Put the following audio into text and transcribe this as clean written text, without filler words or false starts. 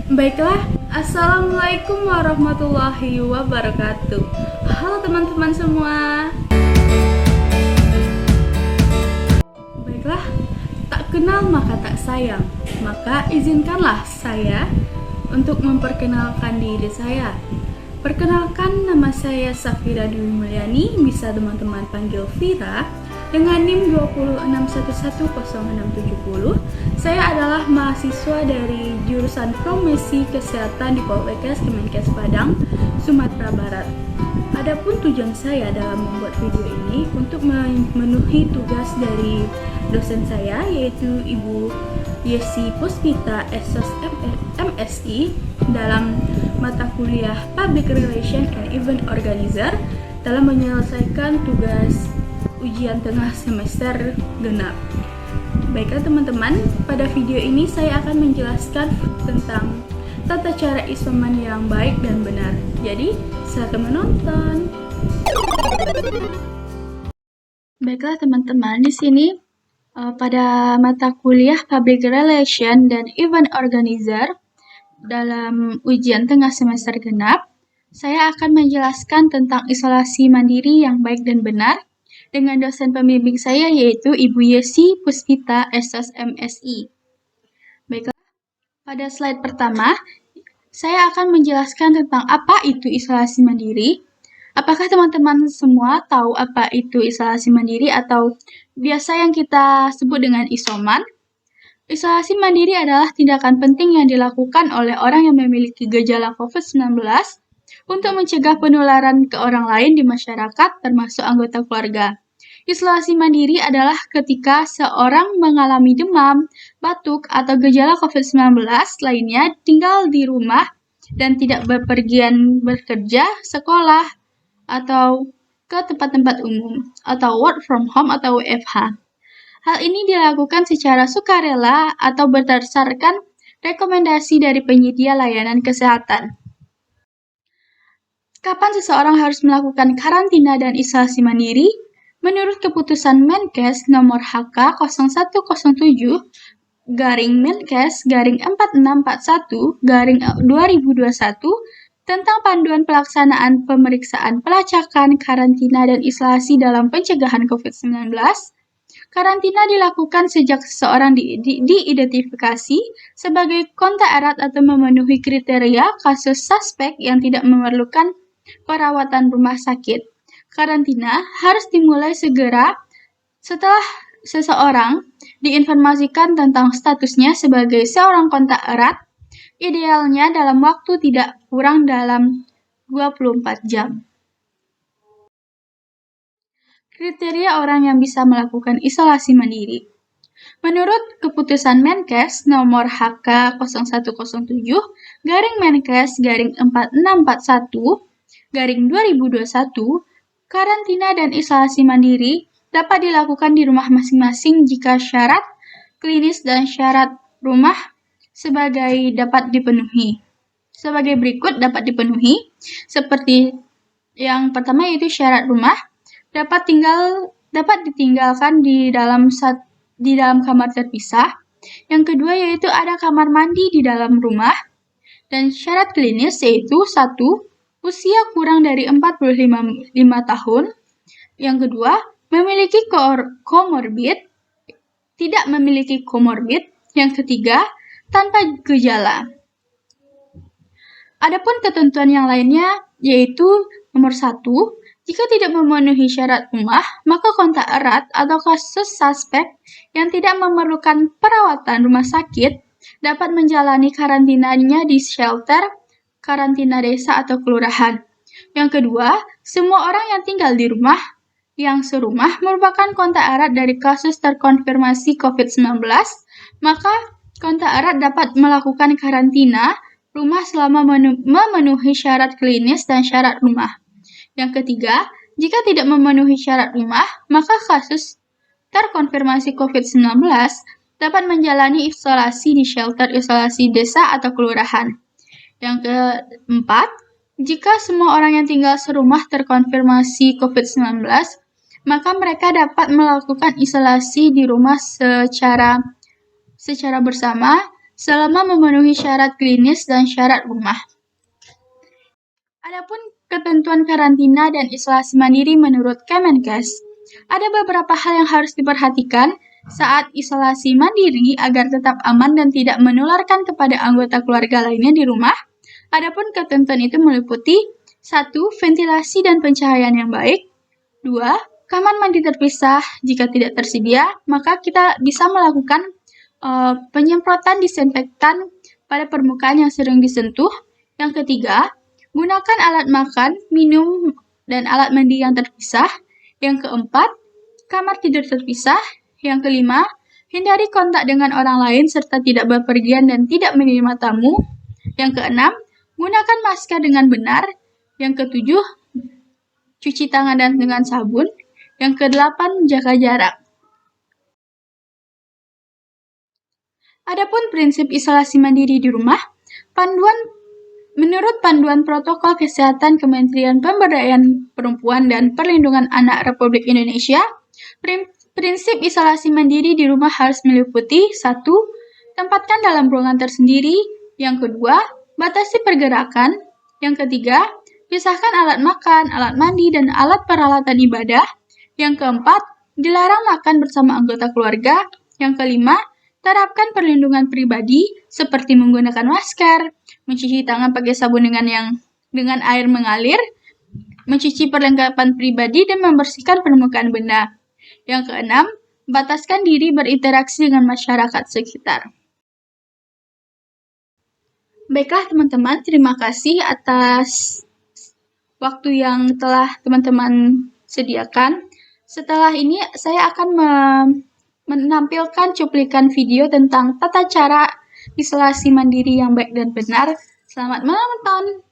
Baiklah, Assalamualaikum warahmatullahi wabarakatuh. Halo teman-teman semua. Baiklah, tak kenal maka tak sayang. Maka izinkanlah saya untuk memperkenalkan diri saya. Perkenalkan, nama saya Safira Dwi Mulyani, bisa teman-teman panggil Vira, dengan NIM 261110670. Saya adalah mahasiswa dari jurusan Farmasi Kesehatan di Poltekkes Kemenkes Padang, Sumatera Barat. Adapun tujuan saya dalam membuat video ini untuk memenuhi tugas dari dosen saya, yaitu Ibu Yesi Puspita SOS MSI dalam mata kuliah Public Relation and Event Organizer dalam menyelesaikan tugas ujian tengah semester genap. Baiklah teman-teman, pada video ini saya akan menjelaskan tentang tata cara isoman yang baik dan benar. Jadi, silakan menonton. Baiklah teman-teman, di sini pada mata kuliah Public Relation dan Event Organizer dalam ujian tengah semester genap, saya akan menjelaskan tentang isolasi mandiri yang baik dan benar dengan dosen pembimbing saya, yaitu Ibu Yesi Puspita SOS MSI. Baiklah, pada slide pertama, saya akan menjelaskan tentang apa itu isolasi mandiri. Apakah teman-teman semua tahu apa itu isolasi mandiri atau biasa yang kita sebut dengan isoman? Isolasi mandiri adalah tindakan penting yang dilakukan oleh orang yang memiliki gejala COVID-19 untuk mencegah penularan ke orang lain di masyarakat, termasuk anggota keluarga. Isolasi mandiri adalah ketika seorang mengalami demam, batuk, atau gejala COVID-19 lainnya tinggal di rumah dan tidak bepergian bekerja, sekolah, atau ke tempat-tempat umum, atau work from home atau WFH. Hal ini dilakukan secara sukarela atau berdasarkan rekomendasi dari penyedia layanan kesehatan. Kapan seseorang harus melakukan karantina dan isolasi mandiri? Menurut keputusan Menkes nomor HK 0107-Menkes-4641-2021 tentang panduan pelaksanaan pemeriksaan pelacakan, karantina, dan isolasi dalam pencegahan COVID-19, karantina dilakukan sejak seseorang diidentifikasi sebagai kontak erat atau memenuhi kriteria kasus suspek yang tidak memerlukan perawatan rumah sakit. Karantina harus dimulai segera setelah seseorang diinformasikan tentang statusnya sebagai seorang kontak erat, idealnya dalam waktu tidak kurang dalam 24 jam. Kriteria orang yang bisa melakukan isolasi mandiri. Menurut keputusan Menkes nomor HK 0107-Menkes-4641-2021, karantina dan isolasi mandiri dapat dilakukan di rumah masing-masing jika syarat klinis dan syarat rumah dapat dipenuhi. Sebagai berikut dapat dipenuhi, seperti yang pertama yaitu syarat rumah dapat ditinggalkan di dalam kamar terpisah. Yang kedua yaitu ada kamar mandi di dalam rumah. Dan syarat klinis yaitu 1. Usia kurang dari 45 tahun. Yang kedua, memiliki komorbid, tidak memiliki komorbid. Yang ketiga, tanpa gejala. Adapun ketentuan yang lainnya yaitu nomor 1, jika tidak memenuhi syarat rumah, maka kontak erat atau kasus suspek yang tidak memerlukan perawatan rumah sakit dapat menjalani karantinanya di shelter karantina desa atau kelurahan. Yang kedua, semua orang yang tinggal di rumah yang serumah merupakan kontak erat dari kasus terkonfirmasi COVID-19, maka kontak erat dapat melakukan karantina rumah selama memenuhi syarat klinis dan syarat rumah. Yang ketiga, jika tidak memenuhi syarat rumah, maka kasus terkonfirmasi COVID-19 dapat menjalani isolasi di shelter isolasi desa atau kelurahan. Yang keempat, jika semua orang yang tinggal serumah terkonfirmasi COVID-19, maka mereka dapat melakukan isolasi di rumah secara bersama selama memenuhi syarat klinis dan syarat rumah. Adapun ketentuan karantina dan isolasi mandiri menurut Kemenkes, ada beberapa hal yang harus diperhatikan saat isolasi mandiri agar tetap aman dan tidak menularkan kepada anggota keluarga lainnya di rumah. Adapun ketentuan itu meliputi 1. Ventilasi dan pencahayaan yang baik. 2. Kamar mandi terpisah. Jika tidak tersedia, maka kita bisa melakukan penyemprotan disinfektan pada permukaan yang sering disentuh. Yang ketiga, gunakan alat makan, minum, dan alat mandi yang terpisah. Yang keempat, kamar tidur terpisah. Yang kelima, hindari kontak dengan orang lain serta tidak bepergian dan tidak menerima tamu. Yang keenam, gunakan masker dengan benar. Yang ketujuh, cuci tangan dengan sabun. Yang kedelapan, jaga jarak. Adapun prinsip isolasi mandiri di rumah, menurut panduan protokol kesehatan Kementerian Pemberdayaan Perempuan dan Perlindungan Anak Republik Indonesia, prinsip isolasi mandiri di rumah harus meliputi 1. Tempatkan dalam ruangan tersendiri. Yang kedua, batasi pergerakan. Yang ketiga, pisahkan alat makan, alat mandi, dan alat peralatan ibadah. Yang keempat, dilarang makan bersama anggota keluarga. Yang kelima, terapkan perlindungan pribadi seperti menggunakan masker, mencuci tangan pakai sabun dengan air mengalir, mencuci perlengkapan pribadi, dan membersihkan permukaan benda. Yang keenam, bataskan diri berinteraksi dengan masyarakat sekitar. Baiklah teman-teman, terima kasih atas waktu yang telah teman-teman sediakan. Setelah ini saya akan menampilkan cuplikan video tentang tata cara isolasi mandiri yang baik dan benar. Selamat menonton!